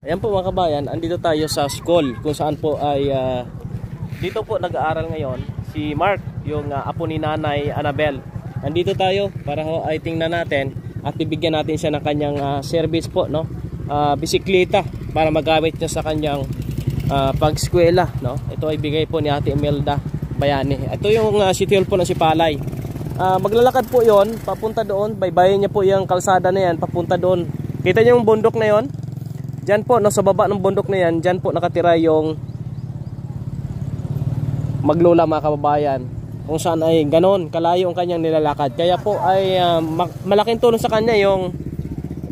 Ayan po mga kabayan, andito tayo sa school kung saan po ay dito po nag-aaral ngayon si Mark, yung apo ni Nanay Annabel. Andito tayo para ho ay tingnan natin at bibigyan natin siya ng kanyang service po, no? Bisikleta para magamit niya sa kanyang pag-eskwela, no? Ito ay bigay po ni Ate Imelda Bayani. Ito yung City Hall po ng Sipalay. Maglalakad po yon papunta doon, baybayin niya po yung kalsada na yan papunta doon. Kita niyo yung bundok na yon? Diyan po, no, sa baba ng bundok na yan, diyan po nakatira yung maglola mga kababayan. Kung saan ay ganon, kalayo ang kanyang nilalakad. Kaya po ay malaking tulong sa kanya yung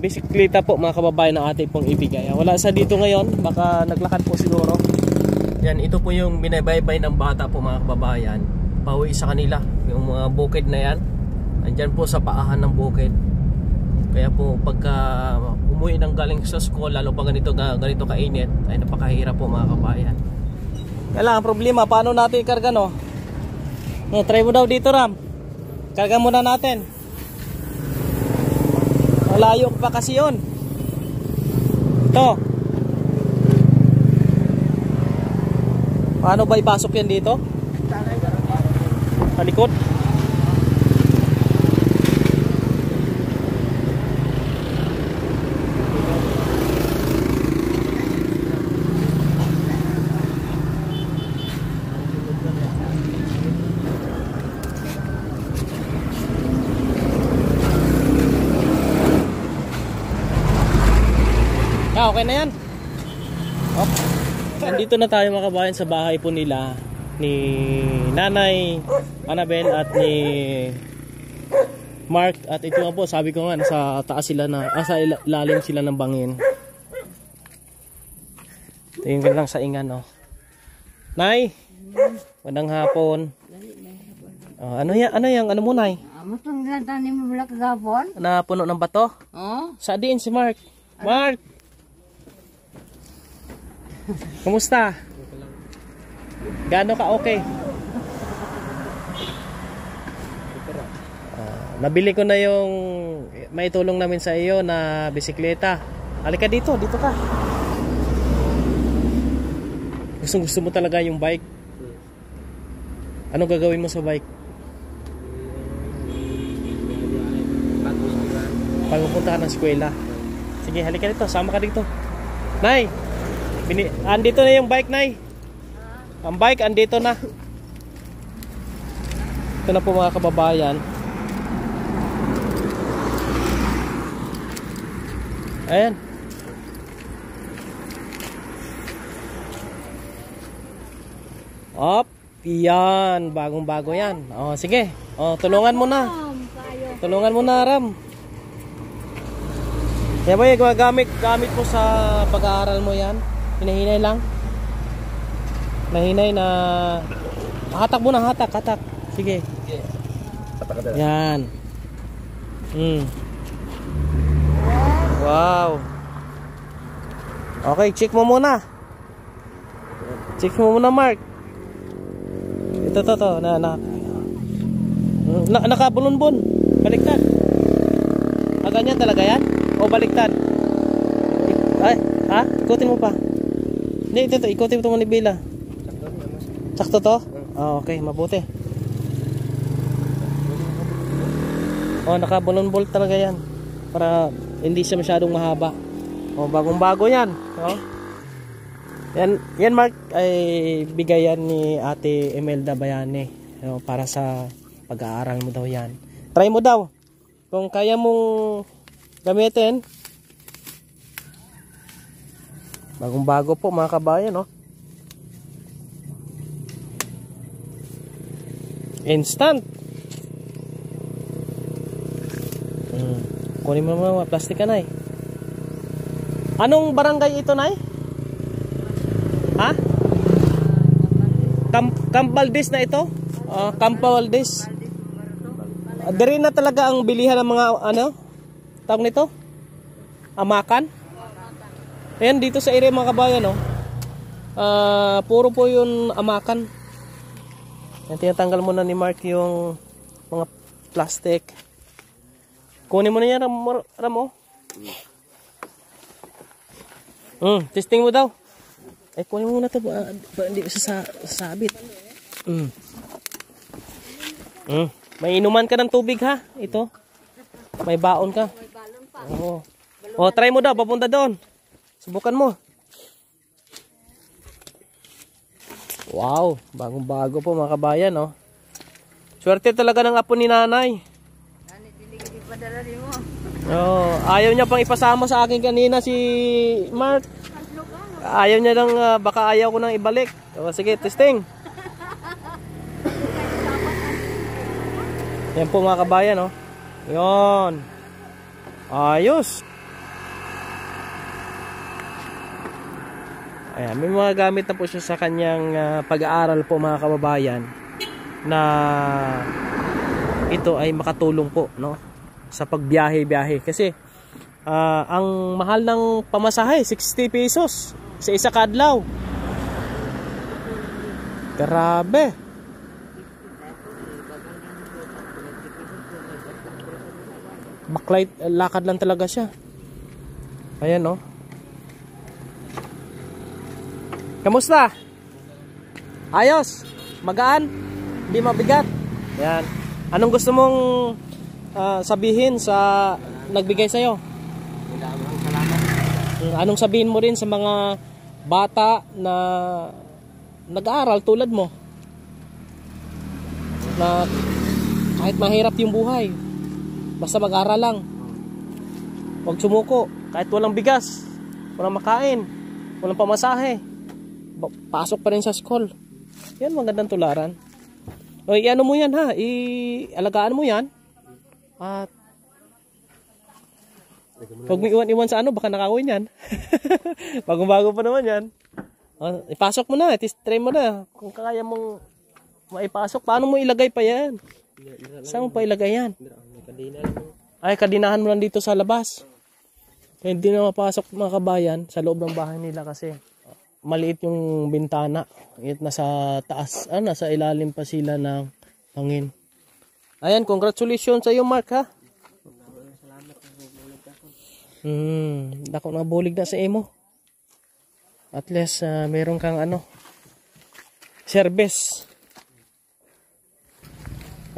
bisikleta po mga kababayan na ating pong ibigay. Wala sa dito ngayon, baka naglakad po siguro. Yan, ito po yung binabaybay ng bata po mga kababayan. Pauwi sa kanila, yung mga bukid na yan. Andyan po sa paahan ng bukid. Kaya po pagka umuwi ng galing sa school, lalo pa ganito kainit, ay napakahirap po mga kabayan. Kailangan problema, paano natin ikarga, no? Try mo daw dito, Ram. Karga muna natin. Malayo pa kasi yun. Ito. Paano ba ipasok yan dito? Sa likod. Okay na yan. Nandito na tayo mga kabayan sa bahay po nila ni Nanay Annabel at ni Mark. At ito nga po, sabi ko nga sa taas sila na sa ilalim sila ng bangin. Tingin lang sa ingan, no. Nay, magandang hapon. Ano mo, Nay? Matong tanim mo wala kagapon? Na puno ng bato? Sa diin si Mark. Mark! Kumusta? Gaano ka okay? Nabili ko na yung may tulong namin sa iyo na bisikleta. Halika dito ka. Gusto mo talaga yung bike? Anong gagawin mo sa bike? Pagpupunta ka ng eskwela. Sige, halika dito, sama ka dito. Nay! Andito na yung bike, Nay. Ang bike andito na. Ito na po mga kababayan. Ayan. Yan, bagong-bago yan. Sige. Tulungan mo na. Tulungan mo na, Ram. Yan ba yung gamit mo sa pag-aaral mo yan? Hinahinay lang. Nahinay na hatak mo na, hatak. Sige. Yan. Wow. Okay, check mo muna. Mark. Ito nakabulon-bun. Baliktad. Ganyan talaga yan? O baliktad? Ikutin mo pa. Hindi, ito, ikutin mo ito manibila. Sakto to? Okay, mabuti. Nakabulon-bol talaga yan. Para hindi siya masyadong mahaba. Bagong-bago yan. Yan Mark, ay bigayan ni Ate Imelda Bayani. Para sa pag-aaral mo daw yan. Try mo daw. Kung kaya mong gamitin. Bagong-bago po mga kabayan, no? Instant. Kunin mo naman mga plastic ka, Nay. Anong barangay ito, Nay? Ha? Camp Valdez na ito? Camp Valdez. Dari na talaga ang bilihan ng mga tawag nito? Amakan? Ayan, dito sa area mga kabayan, no? Puro po yun amakan. Yan, tinatanggal muna ni Mark yung mga plastic. Kunin mo na yan, Ram, oh. Testing mo daw. Ay, kunin mo muna ito. Hindi sasabit. May inuman ka ng tubig ha. Ito. May baon ka. Oo. Oh, try mo daw. Papunta doon. Subukan mo. Wow. Bagong-bago po mga kabayan. Oh. Swerte talaga ng apo ni nanay. Oh, ayaw niya pang ipasama sa akin kanina si Mark. Ayaw niya lang, baka ayaw ko nang ibalik. O, sige, testing. Yan po mga kabayan, oh. Yon. Ayos. Ayan, may mga gamit na po siya sa kanyang pag-aaral po mga kababayan na ito ay makatulong po, no, sa pagbiyahe-biyahe. Kasi ang mahal ng pamasahe, 60 pesos sa isa kadlaw. Grabe. Backlight, lakad lang talaga siya. Ayan, no. Kamusta? Ayos? Magaan? Hindi mabigat? Ayan. Anong gusto mong sabihin sa nagbigay sa'yo? Anong sabihin mo rin sa mga bata na nag-aaral tulad mo? Na kahit mahirap yung buhay, basta mag-aaral lang. Huwag sumuko. Kahit walang bigas, walang makain, walang pamasahe, pasok pa rin sa school. Yan, magandang tularan. O, i-ano mo yan ha, i-alagaan mo yan. At huwag mo iwan-iwan sa ano, baka nakawin yan. Bagong-bago pa naman yan. O, ipasok mo na, try mo na. Kung kaya mong maipasok, paano mo ilagay pa yan? Saan mo pa ilagay yan? Ay, kadinahan mo lang dito sa labas. Hindi na mapasok mga kabayan sa loob ng bahay nila kasi maliit yung bintana. Nasa taas, nasa ilalim pa sila ng hangin. Ayan, congratulations sa iyo, Mark, ha? Dako na bulig na sa imo. At least meron kang service.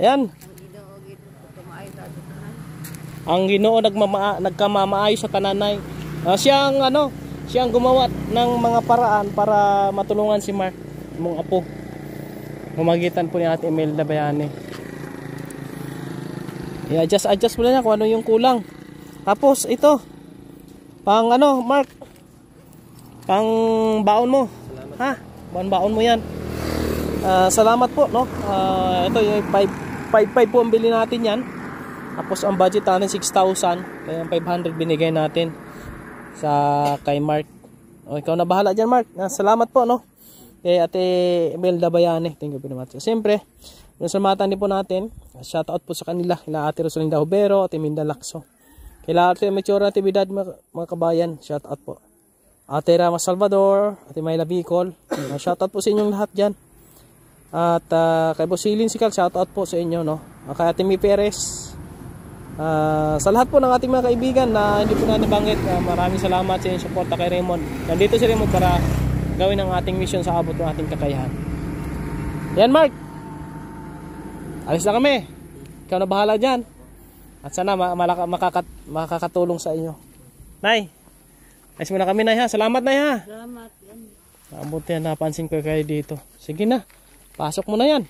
Ayan. Ang Ginoo nagkamamaayos sa tananay. Siyang gumawa ng mga paraan para matulungan si Mark, mong apo. Mamagitan po ni Ate Imelda Bayani. I-adjust mo na kung ano yung kulang. Tapos ito, pang Mark, pang baon mo. Salamat. Ha? Baon mo yan. Salamat po, no? Ito yung 5 po ang bili natin yan. Tapos ang budget natin 6,000. Kaya 500 binigay natin sa kay Mark. O, ikaw na bahala dyan, Mark. Salamat po, no? Kay Ate Imelda Bayani. Thank you very much. Siyempre, salamatan din po natin. Shoutout po sa kanila. Kila Ate Rosalinda Hubero, Ate Minda Lacso. Kila Ate Mechora Natividad, mga kabayan. Shoutout po. Ate Rama Salvador, Ate Mayla Bicol. Shoutout po sa inyong lahat dyan. At kay Bosilin Sikal, shoutout po sa inyo, no? Kay Ate Mi Perez. Sa lahat po ng ating mga kaibigan na hindi po natin banggit, maraming salamat sa inyong suporta kay Raymond. Nandito si Raymond para gawin ang ating mission sa abot ng ating kakayahan. Yan, Mark. Alis na kami. Ikaw na bahala dyan. At sana makakatulong sa inyo. Nay, alis mo na kami, Nay, ha. Salamat, Nay, ha. Salamat. Mabuti na napansin ko kayo dito. Sige na. Pasok mo na yan.